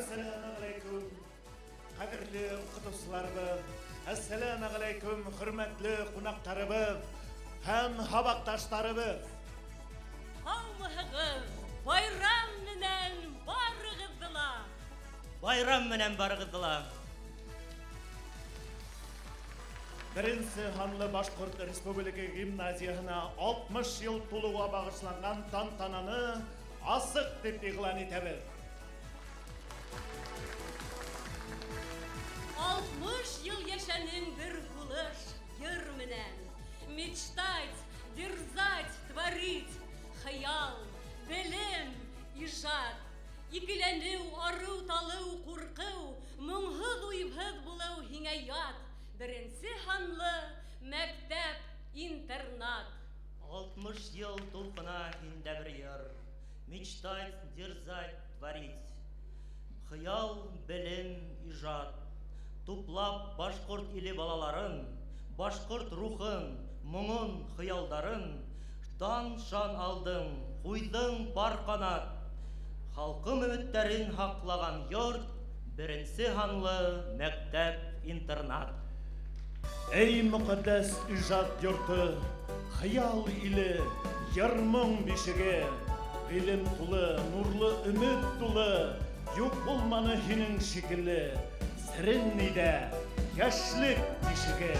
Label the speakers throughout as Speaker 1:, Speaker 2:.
Speaker 1: Assalamualaikum, qadrli o'qituvchilarimiz, assalomu alaykum, hurmatli qo'noqlarimiz ham habaqdoshlarimiz.
Speaker 2: Hamımız bayram bilen barıgızdılar.
Speaker 3: Bayram bilen barıgızdılar.
Speaker 1: Birinchi Xonli Boshqirt Respublika gimnaziyasına 60 yıl tuluğa bağışlangan tantanani asık deb e'lon etamiz.
Speaker 2: 60 yıl yaşanın bir kuluş yürmenen. Мечтать, дерзать, творить, хаял, белем, ижад. Икеләнү, ару, талу, курку, моңһыҙ, уйһыҙ булыу һиңә ят. Беренсе Xonli мәктәп, интернат.
Speaker 3: 60 yıl tulqına hinde bir yer. Мечтать, дерзать, творить. Хыял, белем, ижад. Туплап башқұрт иле балаларын, башқұрт рухын, мұңын, хыялдарын, дан-шан алдың, қуйдың бар қанат. Халқым үміттерін хақлаған йорт, бірінші Xonli мәктәп, интернат.
Speaker 1: Ey muqaddas ijod yurti, xayol ili, yarmon beshigi, bilim tuli, nurli umid tuli, yo'q bo'lmani hining shekilli, sirinida yoshlik beshigi.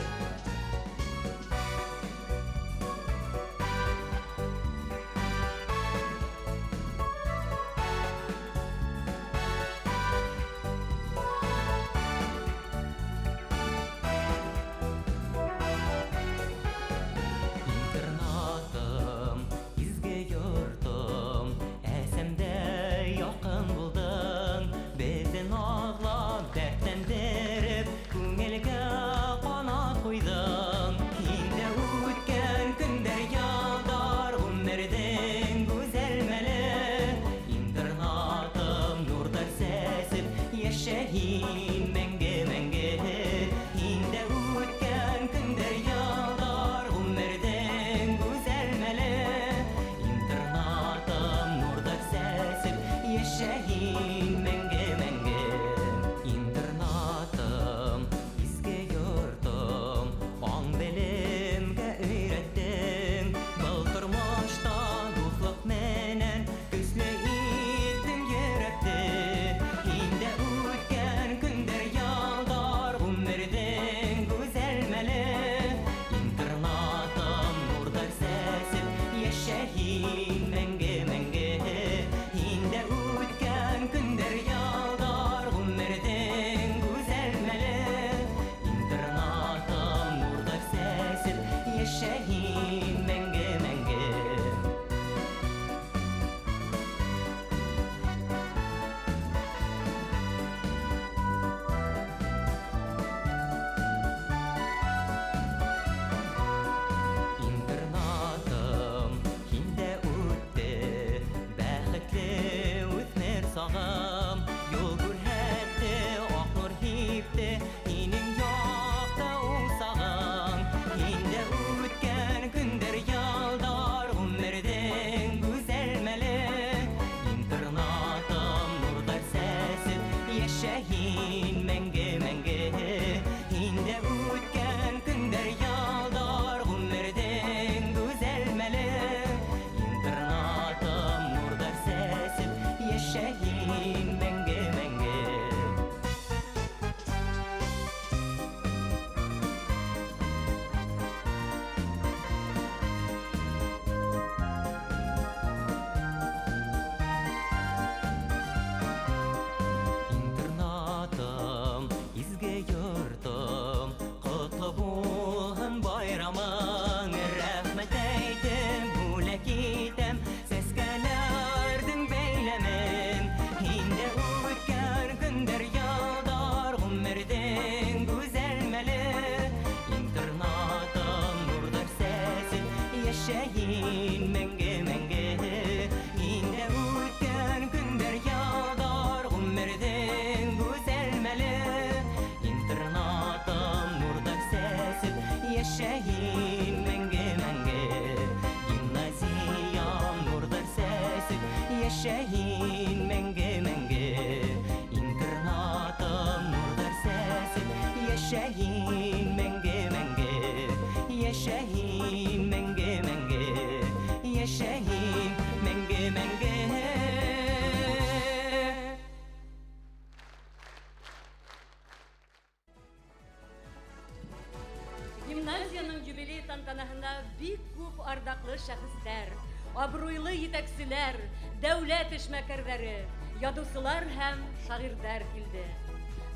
Speaker 2: тантанаһына бик күп ардаклы шәхестәр, абруйлы етәкселәр, дәүләт эшмәкәрләре, ядучылар һәм шагыйрьләр килде.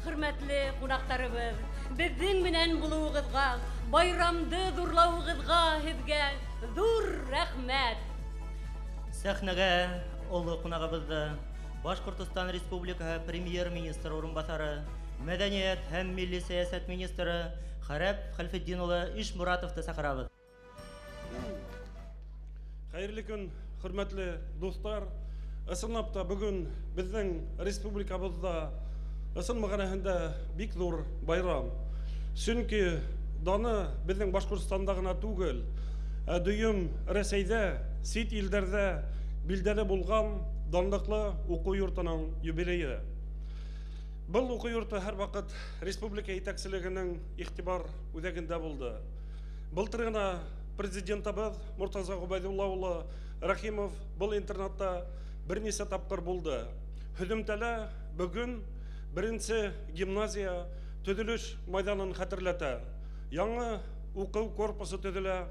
Speaker 2: Хөрмәтле кунактарыбыз, безнең менән булуыгызга, байрамды зурлауыгызга һезгә зур рәхмәт.
Speaker 3: Сәхнәгә олы кунагыбызды Башкортстан Республикаһы премьер-министры урынбасары, мәдәният һәм милли сәясәт министры Харап Хәлфетдин улы Ишмуратовты сакырабыз.
Speaker 4: Хәерле көн, хөрмәтле дуслар. Ысынлап та бүген безнең республикабызда ысын мәгънәһендә бик зур байрам. Чөнки даны безнең Башкортстанда гына түгел, дөем Рәсәйдә, сит илдәрдә билдәле булган данлыклы уку йортының юбилее. Был уку йорты һәр вакыт республика итәкчелегенең игътибар үзәгендә булды. Былтыр гына президентыбыз Муртаза Губайдулла улы Рахимов был интернатта берничә тапкыр булды. Һөдемтәлә бүген беренче гимназия төзелеш мәйданын хәтерләтә. Яңа уку корпусы төзелә.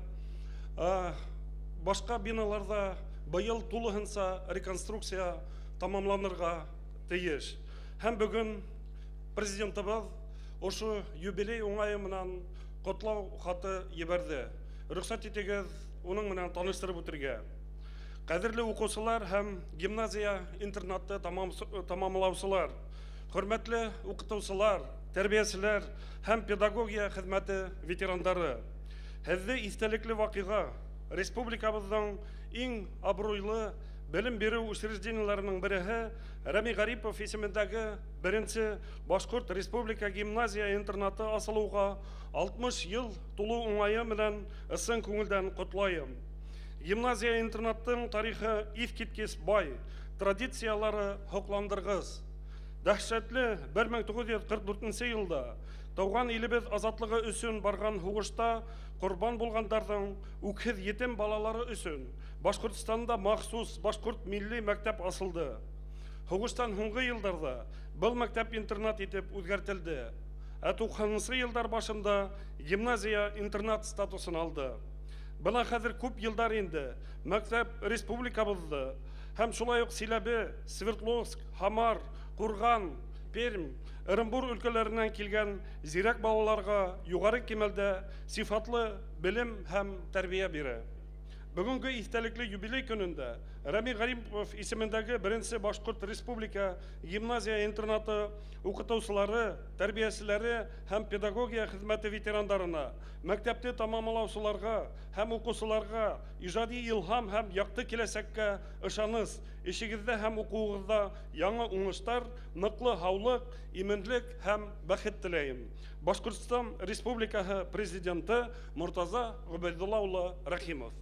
Speaker 4: Башка биналарда быел тулыһынча реконструкция тамамланырга тиеш. Һәм бүген президентыбыз ошо юбилей уңайы менән котлау хаты ебәрде. Рөхсәт итегез, уның менән таныштырып үтергә. Кадерле укучылар һәм гимназия интернатты тамамлаучылар, хөрмәтле укытучылар, тәрбиячеләр һәм педагогия хезмәте ветерандары. Һеҙҙе истәлекле вакыйга республикабыҙҙың иң абруйлы белем бирү учреждениеларының береһе Рәми Гарипов исемендәге беренче Башкорт Республика гимназия интернаты асылыуға 60 ел тулу уңайы менән ысын күңелдән котлайым. Гимназия интернаттың тарихы иҫ-киткес бай, традициялары һоҡландырғыс. Дәһшәтле 1944 елда тауған илебез азатлығы өсөн барған һуғышта ҡорбан булғандарҙың үкһеҙ етем балалары өсөн Башҡортостанда махсус Башҡорт милли мәктәп асылды. Һуғыштан һуңғы йылдарҙа был мәктәп интернат итеп үҙгәртелде. 90-нчы йылдар башында гимназия интернат статусын алды. Бына хәҙер күп йылдар инде мәктәп республикабыҙҙы һәм шулай уҡ Силәбе, Свердловск, Һамар, Ҡурған, Пермь, Ырымбур өлкәләренән килгән зирәк балаларға юғары кимәлдә сифатлы белем һәм тәрбиә бирә. Бүгенге иҫтәлекле юбилей көнөндә Рәми Гарипов исемендәге беренче Башҡорт Республика гимназия интернаты уҡытыусылары, тәрбиәселәре һәм педагогия хеҙмәте ветерандарына, мәктәпте тамамлаусыларға һәм уҡыусыларға ижади илһам һәм яҡты киләсәккә ышаныс, ишегеҙҙә һәм уҡыуығыҙҙа яңы уңыштар, ныҡлы һаулыҡ, именлек һәм бәхет теләйем. Башҡортостан Республикаһы Президенты Муртаза Ғөбәйҙулла улы Рахимов.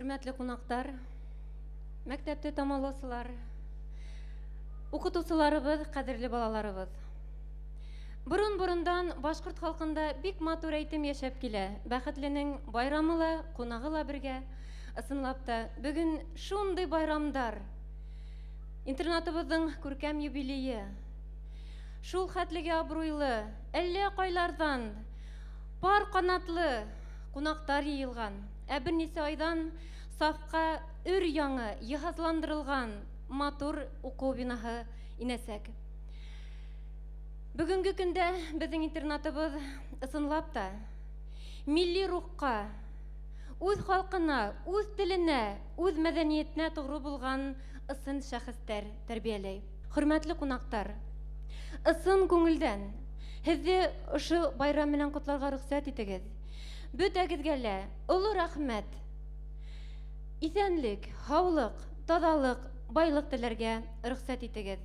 Speaker 5: Хөрмәтле кунактар, мәктәпте тамамлаучылар, укытучыларыбыз, кадерле балаларыбыз. Бурын-бурындан башкорт халкында бик матур әйтем яшәп килә. Бәхетленең байрамы ла, кунагы ла бергә. Ысынлап та, бүген шундый байрамдар. Интернатыбызның күркәм юбилее. Шул хәтлегә абруйлы, әллә кайлардан пар канатлы кунактар йыелган. Ә берничә айдан сафка өр-яңы йыһазландырылган матур уку бинаһы инәсәк. Бүгенге көндә безнең интернатыбыз ысынлап та милли рухка, үз халкына, үз теленә, үз мәдәниятенә тугры булган ысын шәхестәр тәрбияләй. Хөрмәтле кунактар, ысын күңелдән һезне ошо байрам белән котларга рөхсәт итегез. Бөтәгезгә лә олы рәхмәт. Исәнлек, һаулык, тазалык, байлык теләргә рөхсәт итегез.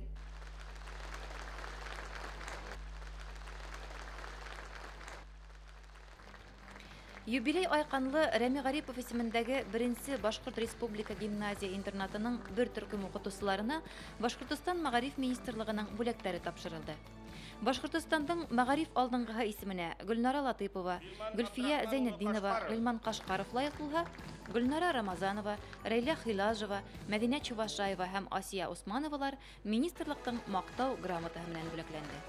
Speaker 6: Юбилей айканлы Рәми Гарипов исемендәге 1-нче Башкорт Республика гимназия интернатының бер төркем укытучыларына Башкортстан Мәгариф министрлыгының бүләкләре тапшырылды. Башкортстандың Мәгариф алдынгыһы исеменә Гөлнара Латыйпова, Гөлфия Зәйнетдинова, Гөлман Кашкаров лайык булһа, Гөлнара Рамазанова, Рәйлә Хилажева, Мәдинә Чувашаева һәм Асия Усмановалар министрлыктың мактау грамотаһы белән бүләкләнде.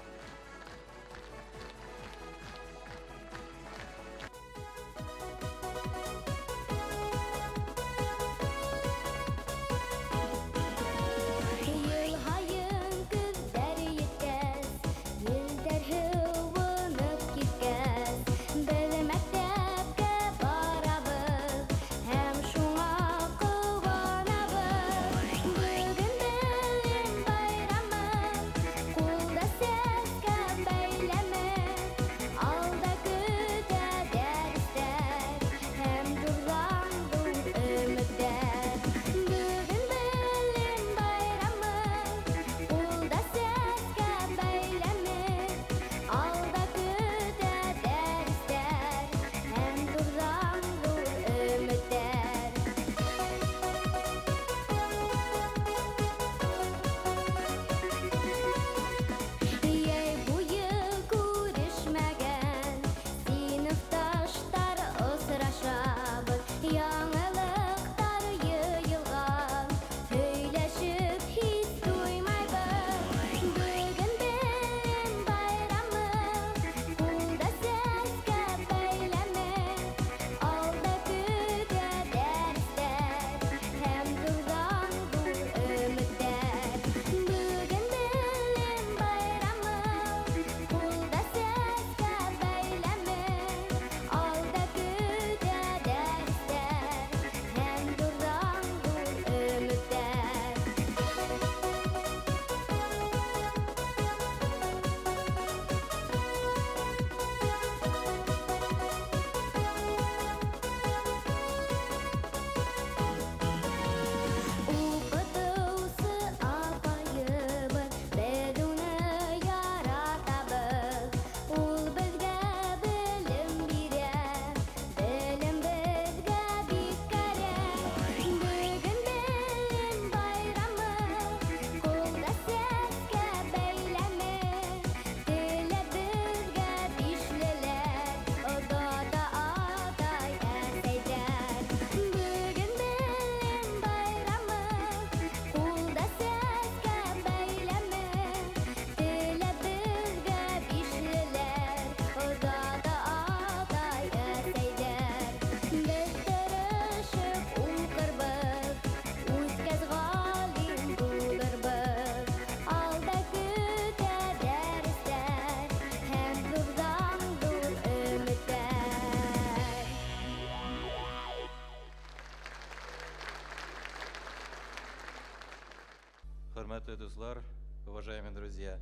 Speaker 7: Хөрмәтле дуслар, уважаемые друзья,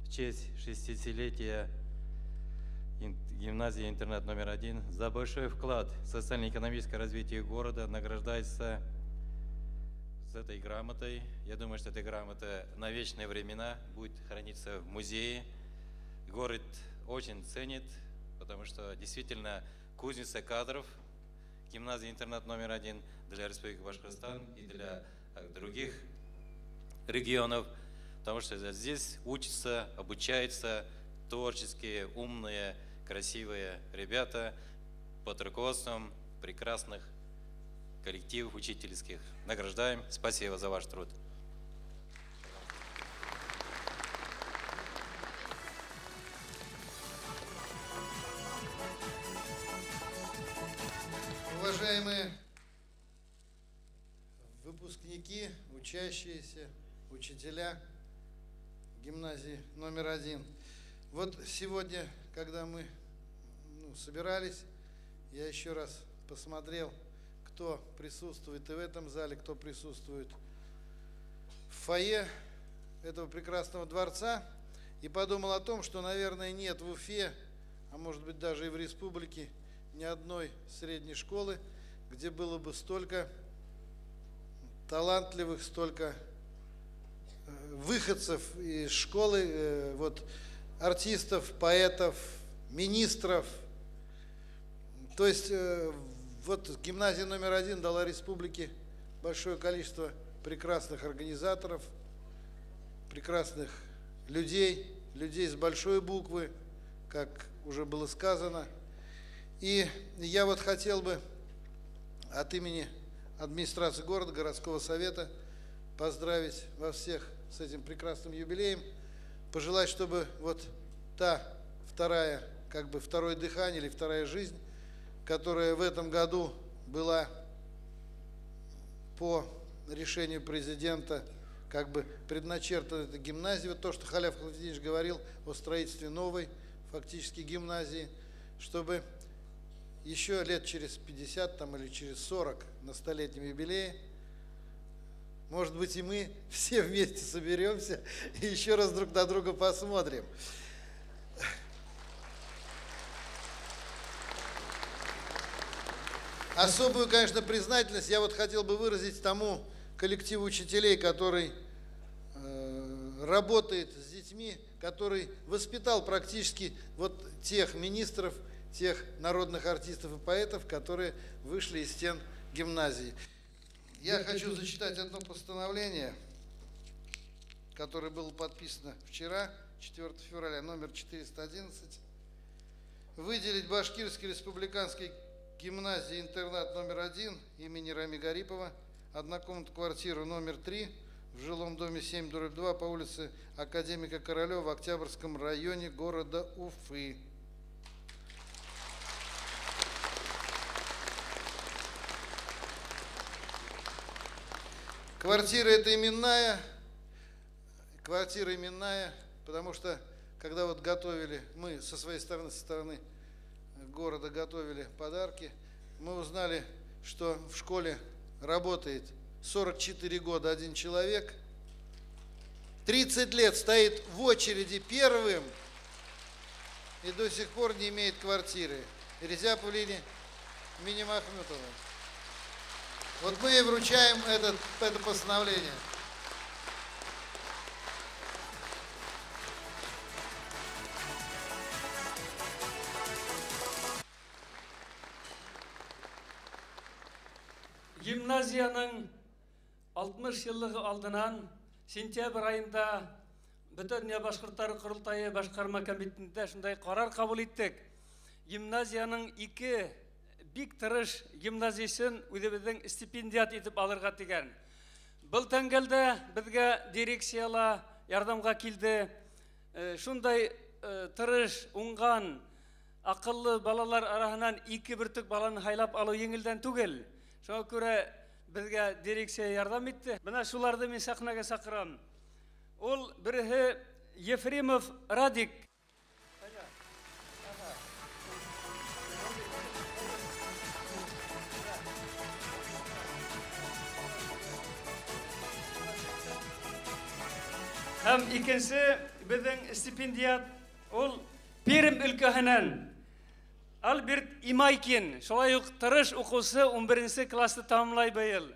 Speaker 7: в честь 60-летия гимназии интернат номер 1 за большой вклад в социально-экономическое развитие города награждается с этой грамотой. Я думаю, что эта грамота на вечные времена будет храниться в музее. Город очень ценит, потому что действительно кузница кадров, гимназия-интернат номер 1 для Республики Башкортостан и для других регионов, потому что здесь учатся, обучаются творческие, умные, красивые ребята под руководством прекрасных коллективов учительских. Награждаем. Спасибо за ваш труд.
Speaker 8: Уважаемые выпускники, учащиеся, учителя гимназии номер 1. Вот сегодня, когда мы собирались, я еще раз посмотрел, кто присутствует и в этом зале, кто присутствует в фойе этого прекрасного дворца, и подумал о том, что, наверное, нет в Уфе, а может быть даже и в республике, ни одной средней школы, где было бы столько талантливых, столько выходцев из школы, вот, артистов, поэтов, министров. То есть вот гимназия номер 1 дала республике большое количество прекрасных организаторов, прекрасных людей, людей с большой буквы, как уже было сказано. И я вот хотел бы от имени администрации города, городского совета поздравить вас всех с этим прекрасным юбилеем, пожелать, чтобы вот та вторая, как бы второе дыхание или вторая жизнь, которая в этом году была по решению президента как бы предначертана этой гимназии, вот то, что Халяв Халфидинович говорил о строительстве новой фактически гимназии, чтобы еще лет через 50 там, или через 40 на столетнем юбилее, может быть, и мы все вместе соберемся и еще раз друг на друга посмотрим. Особую, конечно, признательность я вот хотел бы выразить тому коллективу учителей, который работает с детьми, который воспитал практически вот тех министров, тех народных артистов и поэтов, которые вышли из стен гимназии. Я хочу зачитать одно постановление, которое было подписано вчера, 4 февраля, номер 411. Выделить Башкирской республиканской гимназии интернат номер 1 имени Рами Гарипова однокомнатную квартиру номер 3 в жилом доме 7/2 по улице Академика Королева в Октябрьском районе города Уфы. Квартира эта именная, потому что когда вот готовили, мы со своей стороны, со стороны города готовили подарки, мы узнали, что в школе работает 44 года один человек, 30 лет стоит в очереди первым и до сих пор не имеет квартиры. Резя Павлине Минимахмутова. Вот мы и вручаем это постановление.
Speaker 9: Гимназияның 60 жылдығы алдынан сентябрь айында Бүтін Башқұрттары құрылтайы башқарма комитетінде шындай қарар қабыл еттік. Гимназияның 2 бик тырыш гимназиясын өзіміздің стипендиат етіп алырға деген. Бұл тәңгелде бізге дирекцияла ярдамға келді. Шундай тырыш, уңған, ақыллы балалар арасынан 2 бүртік баланы хайлап алу еңілден түгел. Шоңа көрі бізге дирекция ярдам етті. Мына шуларды мен сахнаға шақырам. Ол бірі Ефремов Радик. Hem ikincisi bizim stipendiyat ol Perm ülkesinden Albert İmaykin, şolay tırış okusu 11. klasты tamamlay bayıl.